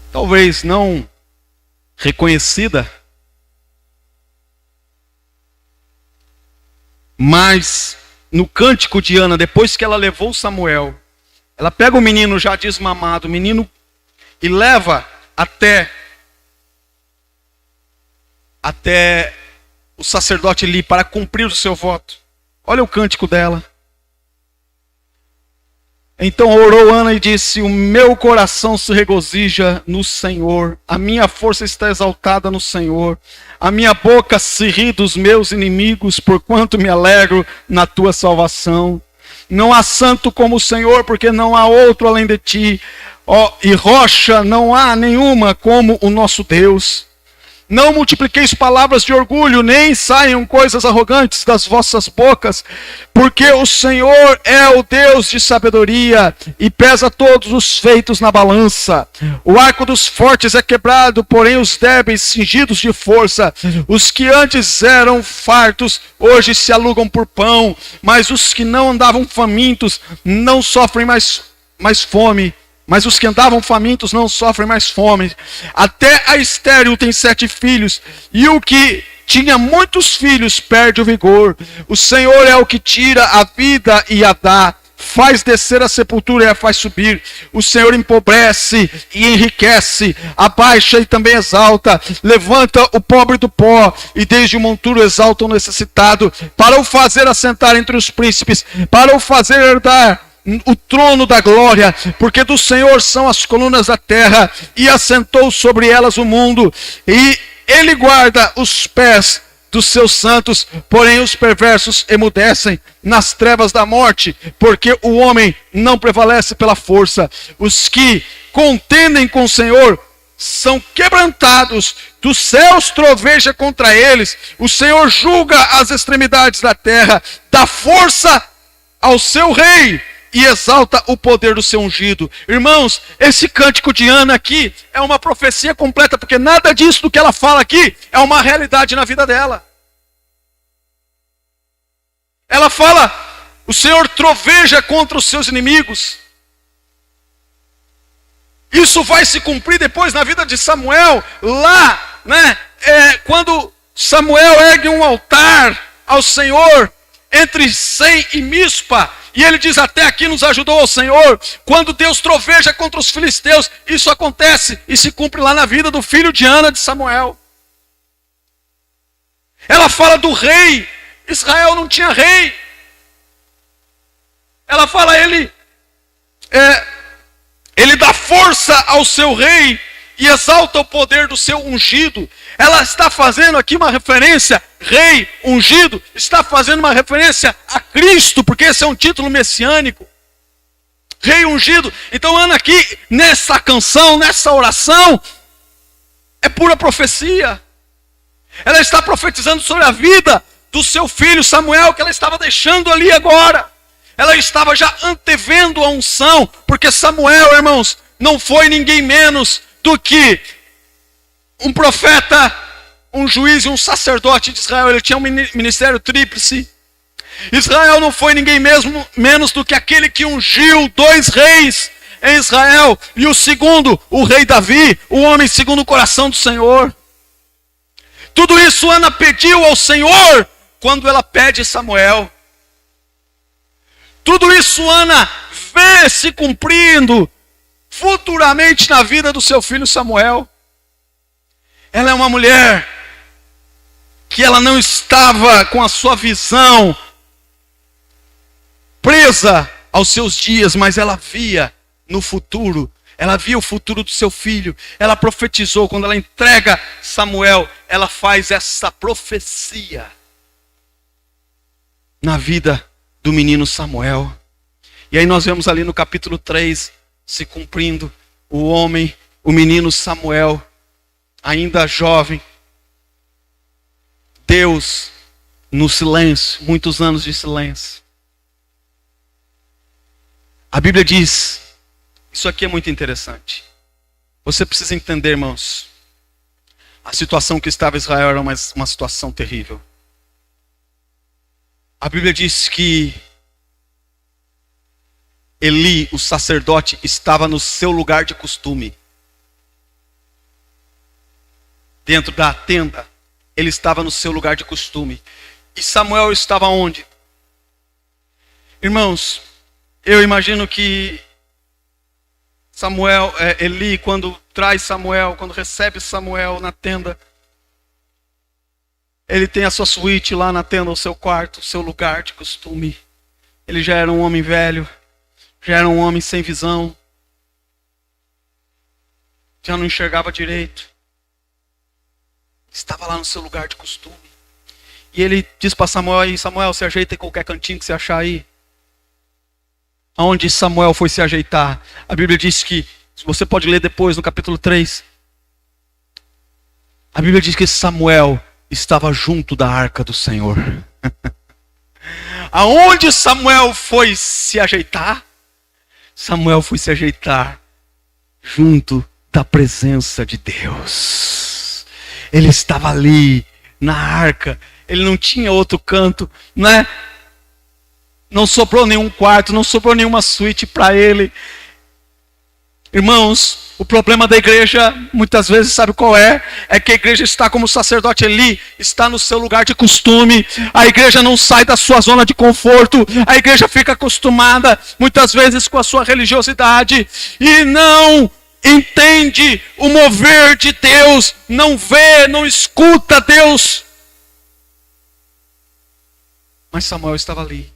Talvez não reconhecida, mas no cântico de Ana, depois que ela levou Samuel, ela pega o menino já desmamado, o menino, e leva até o sacerdote ali para cumprir o seu voto. Olha o cântico dela. Então orou Ana e disse: o meu coração se regozija no Senhor, a minha força está exaltada no Senhor, a minha boca se ri dos meus inimigos, porquanto me alegro na tua salvação. Não há santo como o Senhor, porque não há outro além de ti, e rocha não há nenhuma como o nosso Deus. Não multipliqueis palavras de orgulho, nem saiam coisas arrogantes das vossas bocas, porque o Senhor é o Deus de sabedoria e pesa todos os feitos na balança. O arco dos fortes é quebrado, porém os débeis cingidos de força. Os que antes eram fartos, hoje se alugam por pão, mas os que não andavam famintos não sofrem mais fome. Mas os que andavam famintos não sofrem mais fome. Até a estéril tem 7 filhos, e o que tinha muitos filhos perde o vigor. O Senhor é o que tira a vida e a dá, faz descer a sepultura e a faz subir. O Senhor empobrece e enriquece, abaixa e também exalta, levanta o pobre do pó, e desde o monturo exalta o necessitado, para o fazer assentar entre os príncipes, para o fazer herdar o trono da glória, porque do Senhor são as colunas da terra, e assentou sobre elas o mundo, e ele guarda os pés dos seus santos, porém os perversos emudecem nas trevas da morte, porque o homem não prevalece pela força. Os que contendem com o Senhor são quebrantados, dos céus troveja contra eles, o Senhor julga as extremidades da terra, dá força ao seu rei, e exalta o poder do seu ungido. Irmãos, esse cântico de Ana aqui é uma profecia completa, porque nada disso do que ela fala aqui é uma realidade na vida dela. Ela fala: o Senhor troveja contra os seus inimigos. Isso vai se cumprir depois na vida de Samuel, lá, né? Quando Samuel ergue um altar ao Senhor entre Sem e Mispa, e ele diz: até aqui nos ajudou o Senhor. Quando Deus troveja contra os filisteus, isso acontece e se cumpre lá na vida do filho de Ana, de Samuel. Ela fala do rei. Israel não tinha rei. Ela fala: ele dá força ao seu rei e exalta o poder do seu ungido. Ela está fazendo aqui uma referência, rei ungido, está fazendo uma referência a Cristo, porque esse é um título messiânico. Rei ungido. Então Ana aqui, nessa canção, nessa oração, é pura profecia. Ela está profetizando sobre a vida do seu filho Samuel, que ela estava deixando ali agora. Ela estava já antevendo a unção, porque Samuel, irmãos, não foi ninguém menos do que um profeta, um juiz e um sacerdote de Israel. Ele tinha um ministério tríplice. Israel não foi ninguém menos do que aquele que ungiu 2 reis em Israel. E o segundo, o rei Davi, o homem segundo o coração do Senhor. Tudo isso Ana pediu ao Senhor quando ela pede Samuel. Tudo isso Ana vê se cumprindo futuramente na vida do seu filho Samuel. Ela é uma mulher que ela não estava com a sua visão presa aos seus dias, mas ela via no futuro. Ela via o futuro do seu filho. Ela profetizou. Quando ela entrega Samuel, ela faz essa profecia na vida do menino Samuel. E aí nós vemos ali no capítulo 3 se cumprindo o menino Samuel, ainda jovem. Deus no silêncio, muitos anos de silêncio. A Bíblia diz, isso aqui é muito interessante. Você precisa entender, irmãos, a situação que estava Israel era uma situação terrível. A Bíblia diz que Eli, o sacerdote, estava no seu lugar de costume. Dentro da tenda, ele estava no seu lugar de costume. E Samuel estava onde? Irmãos, eu imagino que Eli, quando traz Samuel, quando recebe Samuel na tenda, ele tem a sua suíte lá na tenda, o seu quarto, o seu lugar de costume. Ele já era um homem velho, já era um homem sem visão, já não enxergava direito. Estava lá no seu lugar de costume. E ele diz para Samuel, Samuel, se ajeita em qualquer cantinho que você achar aí. Aonde Samuel foi se ajeitar? A Bíblia diz que, você pode ler depois no capítulo 3. A Bíblia diz que Samuel estava junto da arca do Senhor. Aonde Samuel foi se ajeitar? Samuel foi se ajeitar junto da presença de Deus. Ele estava ali na arca. Ele não tinha outro canto, né? Não sobrou nenhum quarto, não sobrou nenhuma suíte para ele. Irmãos, o problema da igreja, muitas vezes, sabe qual é? É que a igreja está como o sacerdote Eli, está no seu lugar de costume. A igreja não sai da sua zona de conforto. A igreja fica acostumada, muitas vezes, com a sua religiosidade. E não entende o mover de Deus. Não vê, não escuta Deus. Mas Samuel estava ali.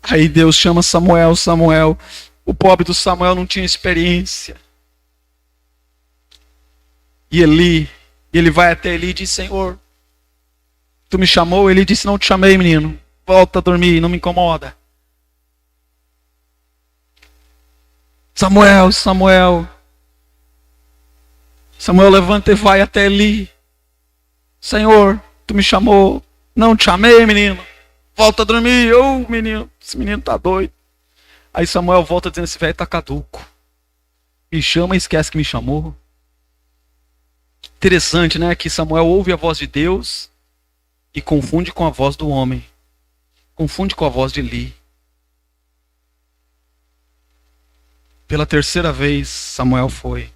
Aí Deus chama Samuel. O pobre do Samuel não tinha experiência. E ele vai até Eli e diz, Senhor, tu me chamou? Ele disse, não te chamei, menino. Volta a dormir, não me incomoda. Samuel levanta e vai até Eli. Senhor, tu me chamou? Não te chamei, menino. Volta a dormir. Menino, esse menino está doido. Aí Samuel volta dizendo, esse velho está caduco. Me chama e esquece que me chamou. Interessante, né? Que Samuel ouve a voz de Deus e confunde com a voz do homem. Confunde com a voz de Eli. Pela terceira vez, Samuel foi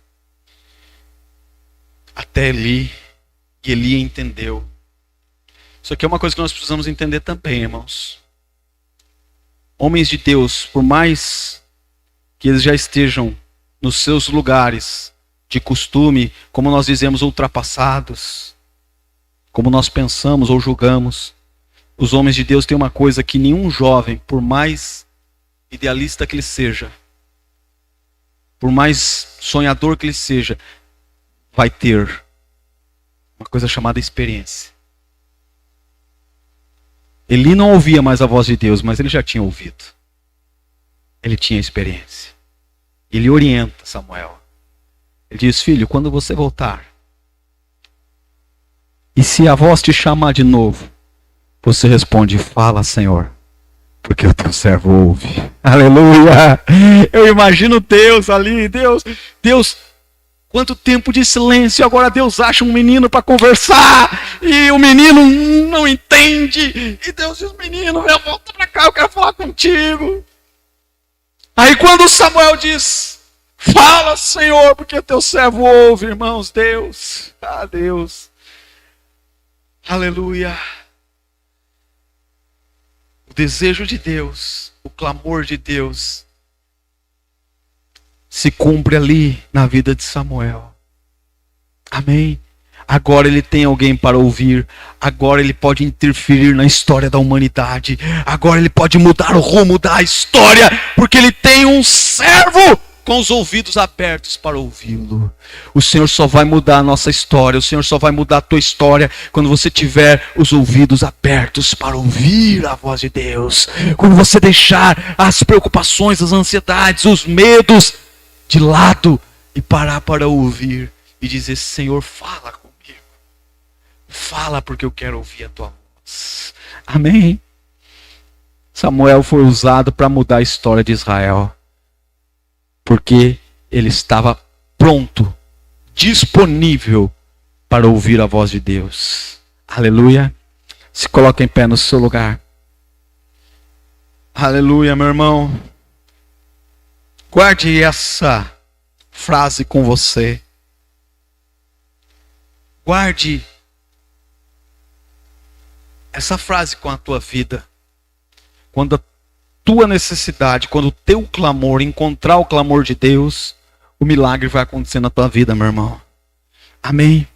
até Eli e Eli entendeu. Isso aqui é uma coisa que nós precisamos entender também, irmãos. Homens de Deus, por mais que eles já estejam nos seus lugares de costume, como nós dizemos, ultrapassados, como nós pensamos ou julgamos, os homens de Deus têm uma coisa que nenhum jovem, por mais idealista que ele seja, por mais sonhador que ele seja, vai ter uma coisa chamada experiência. Eli não ouvia mais a voz de Deus, mas ele já tinha ouvido. Ele tinha experiência. Ele orienta Samuel. Ele diz: filho, quando você voltar, e se a voz te chamar de novo, você responde: fala, Senhor, porque o teu servo ouve. Aleluia! Eu imagino Deus ali, Deus, quanto tempo de silêncio, agora Deus acha um menino para conversar, e o menino não entende, e Deus diz: menino, volta para cá, eu quero falar contigo. Aí quando Samuel diz: fala, Senhor, porque teu servo ouve, irmãos, Deus, Deus, aleluia. O desejo de Deus, o clamor de Deus, se cumpre ali na vida de Samuel. Amém? Agora ele tem alguém para ouvir. Agora ele pode interferir na história da humanidade. Agora ele pode mudar o rumo da história, porque ele tem um servo com os ouvidos abertos para ouvi-lo. O Senhor só vai mudar a nossa história. O Senhor só vai mudar a tua história quando você tiver os ouvidos abertos para ouvir a voz de Deus. Quando você deixar as preocupações, as ansiedades, os medos de lado e parar para ouvir e dizer: Senhor, fala comigo. Fala, porque eu quero ouvir a tua voz. Amém? Samuel foi usado para mudar a história de Israel, porque ele estava pronto, disponível para ouvir a voz de Deus. Aleluia. Se coloca em pé no seu lugar. Aleluia, meu irmão. Guarde essa frase com você. Guarde essa frase com a tua vida. Quando a tua necessidade, quando o teu clamor encontrar o clamor de Deus, o milagre vai acontecer na tua vida, meu irmão. Amém?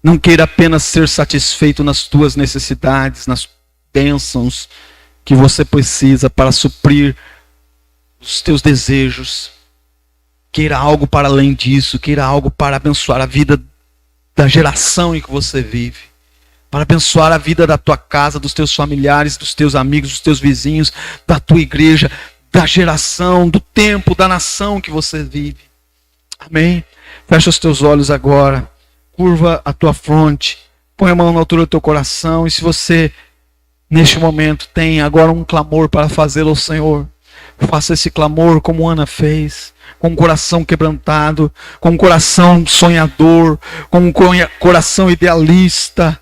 Não queira apenas ser satisfeito nas tuas necessidades, nas bênçãos que você precisa para suprir os teus desejos. Queira algo para além disso, queira algo para abençoar a vida da geração em que você vive. Para abençoar a vida da tua casa, dos teus familiares, dos teus amigos, dos teus vizinhos, da tua igreja, da geração, do tempo, da nação que você vive. Amém? Fecha os teus olhos agora. Curva a tua fronte. Põe a mão na altura do teu coração. E se você, neste momento, tem agora um clamor para fazê-lo ao Senhor, faça esse clamor como Ana fez. Com um coração quebrantado, com um coração sonhador, com um coração idealista.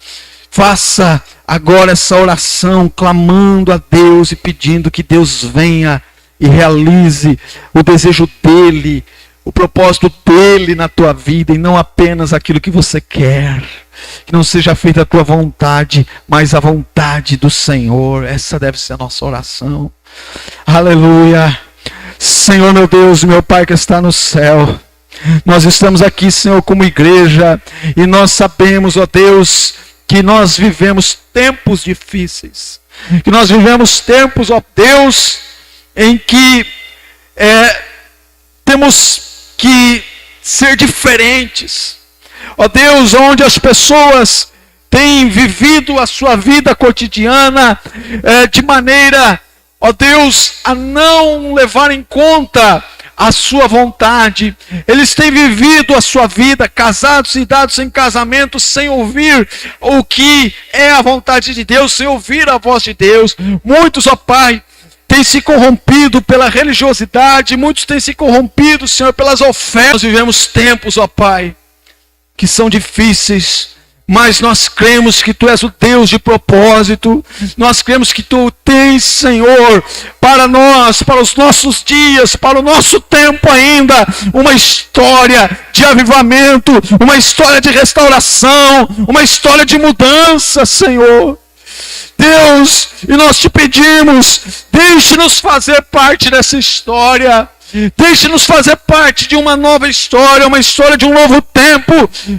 Faça agora essa oração, clamando a Deus e pedindo que Deus venha e realize o desejo dEle, o propósito dEle na tua vida, e não apenas aquilo que você quer. Que não seja feita a tua vontade, mas a vontade do Senhor. Essa deve ser a nossa oração. Aleluia. Senhor, meu Deus, meu Pai que está no céu, nós estamos aqui, Senhor, como igreja, e nós sabemos, ó Deus, que nós vivemos tempos difíceis, que nós vivemos tempos, ó Deus, em que temos que ser diferentes, ó Deus, onde as pessoas têm vivido a sua vida cotidiana de maneira, ó Deus, a não levar em conta a sua vontade. Eles têm vivido a sua vida, casados e dados em casamento, sem ouvir o que é a vontade de Deus, sem ouvir a voz de Deus. Muitos, ó Pai, têm se corrompido pela religiosidade, muitos têm se corrompido, Senhor, pelas ofertas. Nós vivemos tempos, ó Pai, que são difíceis, mas nós cremos que Tu és o Deus de propósito. Nós cremos que Tu tens, Senhor, para nós, para os nossos dias, para o nosso tempo ainda, uma história de avivamento, uma história de restauração, uma história de mudança, Senhor. Deus, e nós Te pedimos, deixe-nos fazer parte dessa história. Deixe-nos fazer parte de uma nova história, uma história de um novo tempo,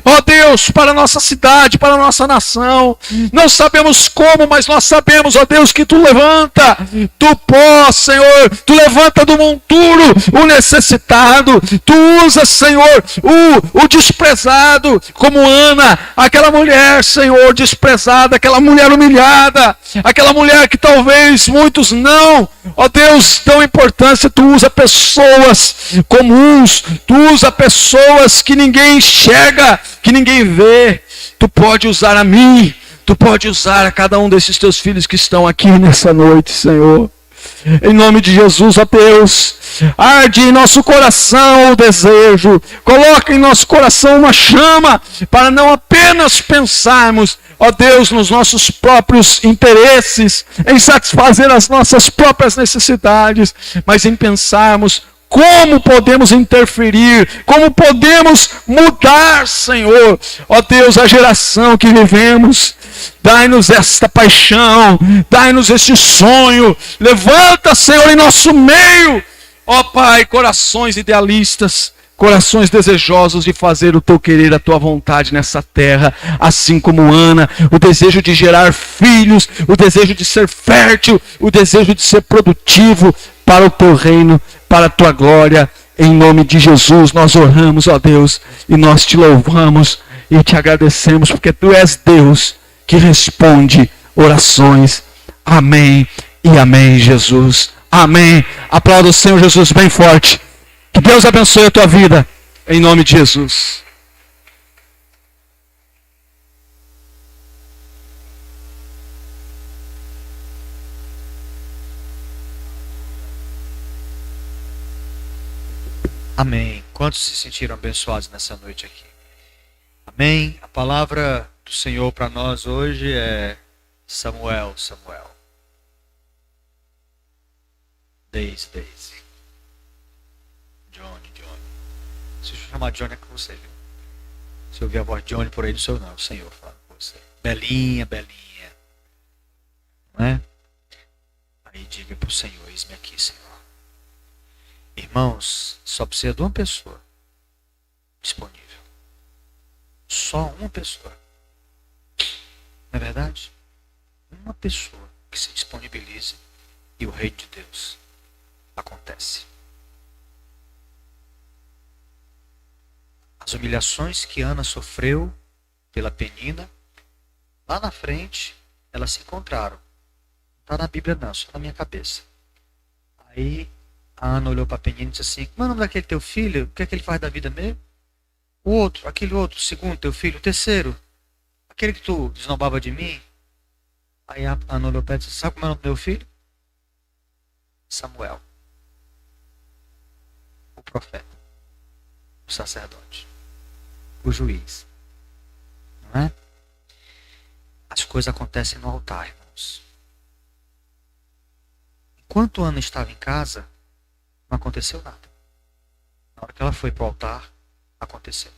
ó Deus, para a nossa cidade, para a nossa nação. Não sabemos como, mas nós sabemos, ó Deus, que Tu levanta do pó, Senhor, Tu levanta do monturo o necessitado, Tu usa, Senhor, o desprezado, como Ana, aquela mulher, Senhor, desprezada, aquela mulher humilhada, aquela mulher que talvez muitos não, ó Deus, dão importância. Tu usa pessoas comuns, Tu usa pessoas que ninguém enxerga, que ninguém vê. Tu pode usar a mim, Tu pode usar a cada um desses Teus filhos que estão aqui nessa noite, Senhor. Em nome de Jesus, ó Deus, arde em nosso coração o desejo, coloca em nosso coração uma chama, para não apenas pensarmos, ó Deus, nos nossos próprios interesses, em satisfazer as nossas próprias necessidades, mas em pensarmos como podemos interferir, como podemos mudar, Senhor, ó Deus, a geração que vivemos. Dai-nos esta paixão, dai-nos este sonho, levanta, Senhor, em nosso meio, ó Pai, corações idealistas, corações desejosos de fazer o Teu querer, a Tua vontade nessa terra, assim como Ana, o desejo de gerar filhos, o desejo de ser fértil, o desejo de ser produtivo para o Teu reino, para a Tua glória. Em nome de Jesus nós oramos, ó Deus, e nós Te louvamos e Te agradecemos, porque Tu és Deus que responde orações. Amém e amém, Jesus. Amém. Aplauda o Senhor Jesus bem forte. Que Deus abençoe a tua vida, em nome de Jesus. Amém. Quantos se sentiram abençoados nessa noite aqui? Amém. A palavra do Senhor para nós hoje é Samuel. Daisy. Johnny. Se eu chamar Johnny é com você, viu? Se eu ouvir a voz de Johnny por aí, não sou eu não, o Senhor falando com você. Belinha. Não é? Aí diga para o Senhor, eis-me aqui, Senhor. Irmãos, só precisa de uma pessoa disponível. Só uma pessoa. Não é verdade? Uma pessoa que se disponibilize e o reino de Deus acontece. As humilhações que Ana sofreu pela Penina, lá na frente, elas se encontraram. Não está na Bíblia não, só na minha cabeça. Aí a Ana olhou para a Penina e disse assim: como é o nome daquele teu filho? O que é que ele faz da vida mesmo? O outro, aquele outro, o segundo teu filho, o terceiro, aquele que tu desnobava de mim. Aí a Ana olhou para ele e disse: sabe como é o nome do meu filho? Samuel. O profeta. O sacerdote. O juiz. Não é? As coisas acontecem no altar, irmãos. Enquanto Ana estava em casa, não aconteceu nada. Na hora que ela foi para o altar, aconteceu.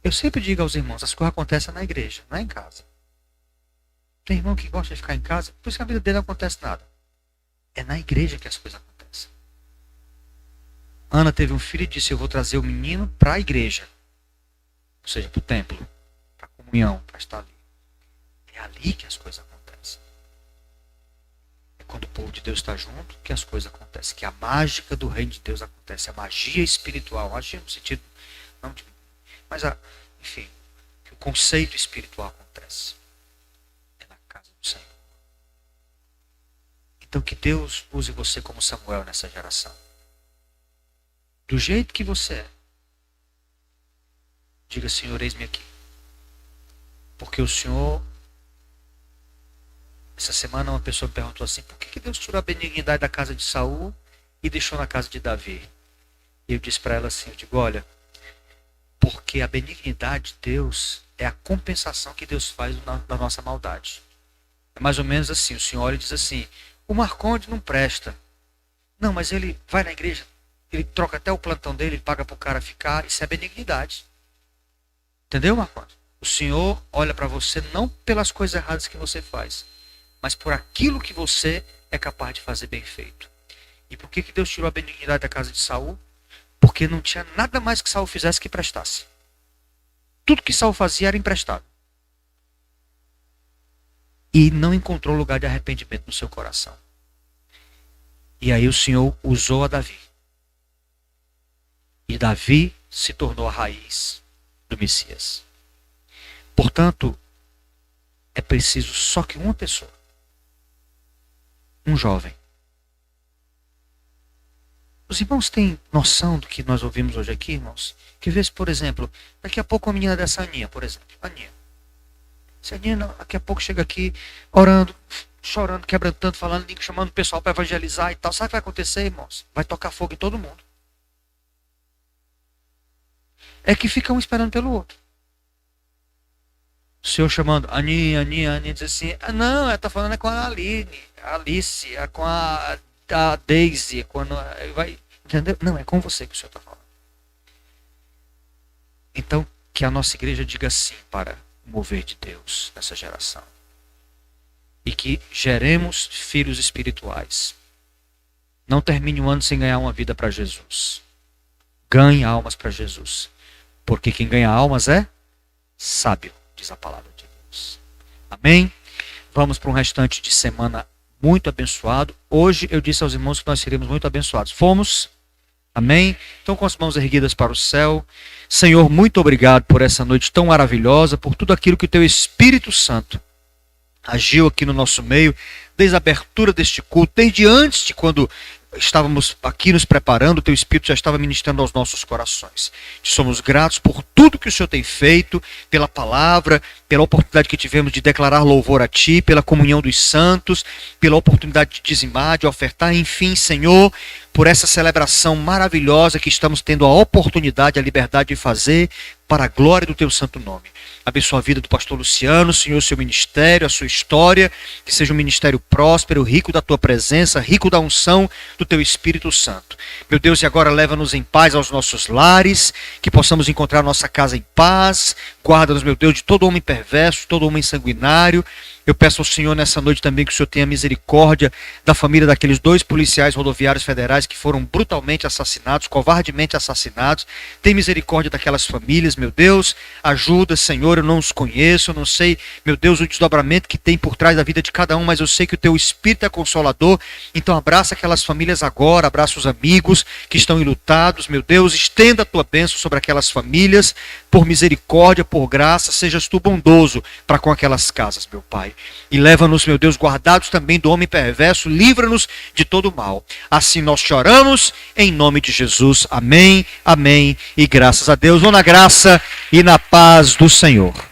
Eu sempre digo aos irmãos, as coisas acontecem na igreja, não é em casa. Tem irmão que gosta de ficar em casa, por isso que a vida dele não acontece nada. É na igreja que as coisas acontecem. Ana teve um filho e disse: eu vou trazer o menino para a igreja. Ou seja, para o templo, para a comunhão, para estar ali. É ali que as coisas acontecem. É quando o povo de Deus está junto que as coisas acontecem. Que a mágica do reino de Deus acontece. A magia espiritual. Magia no sentido, não de, mas enfim, que o conceito espiritual acontece. É na casa do Senhor. Então que Deus use você como Samuel nessa geração. Do jeito que você é. Diga: Senhor, eis-me aqui. Porque o Senhor... Essa semana uma pessoa me perguntou assim: por que Deus tirou a benignidade da casa de Saul e deixou na casa de Davi? E eu disse para ela assim, eu digo: olha, porque a benignidade de Deus é a compensação que Deus faz da nossa maldade. É mais ou menos assim, o Senhor olha e diz assim: o Marconde não presta. Não, mas ele vai na igreja, ele troca até o plantão dele, ele paga para o cara ficar, isso é benignidade. Entendeu, Marconde? O Senhor olha para você não pelas coisas erradas que você faz, mas por aquilo que você é capaz de fazer bem feito. E por que Deus tirou a benignidade da casa de Saul? Porque não tinha nada mais que Saul fizesse que prestasse. Tudo que Saul fazia era emprestado. E não encontrou lugar de arrependimento no seu coração. E aí o Senhor usou a Davi. E Davi se tornou a raiz do Messias. Portanto, é preciso só que uma pessoa, um jovem. Os irmãos têm noção do que nós ouvimos hoje aqui, irmãos? Que vê, por exemplo, daqui a pouco uma menina dessa Aninha, por exemplo. Aninha. Se a Aninha daqui a pouco chega aqui orando, chorando, quebrantando, falando, chamando o pessoal para evangelizar e tal. Sabe o que vai acontecer, irmãos? Vai tocar fogo em todo mundo. É que fica um esperando pelo outro. O Senhor chamando Aninha, diz assim, não, ela está falando com a Aline, a Alice, com a Daisy, quando vai, entendeu? Não, é com você que o Senhor está falando. Então, que a nossa igreja diga sim para o mover de Deus nessa geração. E que geremos filhos espirituais. Não termine o ano sem ganhar uma vida para Jesus. Ganhe almas para Jesus. Porque quem ganha almas é sábio, diz a palavra de Deus. Amém? Vamos para um restante de semana muito abençoado. Hoje eu disse aos irmãos que nós seríamos muito abençoados. Fomos? Amém? Então com as mãos erguidas para o céu. Senhor, muito obrigado por essa noite tão maravilhosa, por tudo aquilo que o Teu Espírito Santo agiu aqui no nosso meio, desde a abertura deste culto, desde antes de quando estávamos aqui nos preparando, o Teu Espírito já estava ministrando aos nossos corações. Te somos gratos por tudo que o Senhor tem feito, pela palavra, pela oportunidade que tivemos de declarar louvor a Ti, pela comunhão dos santos, pela oportunidade de dizimar, de ofertar, enfim, Senhor, por essa celebração maravilhosa que estamos tendo a oportunidade, a liberdade de fazer para a glória do Teu santo nome. Abençoa a vida do pastor Luciano, Senhor, seu ministério, a sua história, que seja um ministério próspero, rico da Tua presença, rico da unção do Teu Espírito Santo. Meu Deus, e agora leva-nos em paz aos nossos lares, que possamos encontrar nossa casa em paz. Guarda-nos, meu Deus, de todo homem perverso, todo homem sanguinário. Eu peço ao Senhor nessa noite também que o Senhor tenha misericórdia da família daqueles 2 policiais rodoviários federais que foram brutalmente assassinados, covardemente assassinados. Tem misericórdia daquelas famílias, meu Deus. Ajuda, Senhor, eu não os conheço, eu não sei, meu Deus, o desdobramento que tem por trás da vida de cada um, mas eu sei que o Teu Espírito é consolador. Então abraça aquelas famílias agora, abraça os amigos que estão enlutados, meu Deus. Estenda a Tua bênção sobre aquelas famílias, por misericórdia, por graça, sejas Tu bondoso para com aquelas casas, meu Pai. E leva-nos, meu Deus, guardados também do homem perverso, livra-nos de todo mal. Assim nós choramos, em nome de Jesus. Amém, amém e graças a Deus. Vão na graça e na paz do Senhor.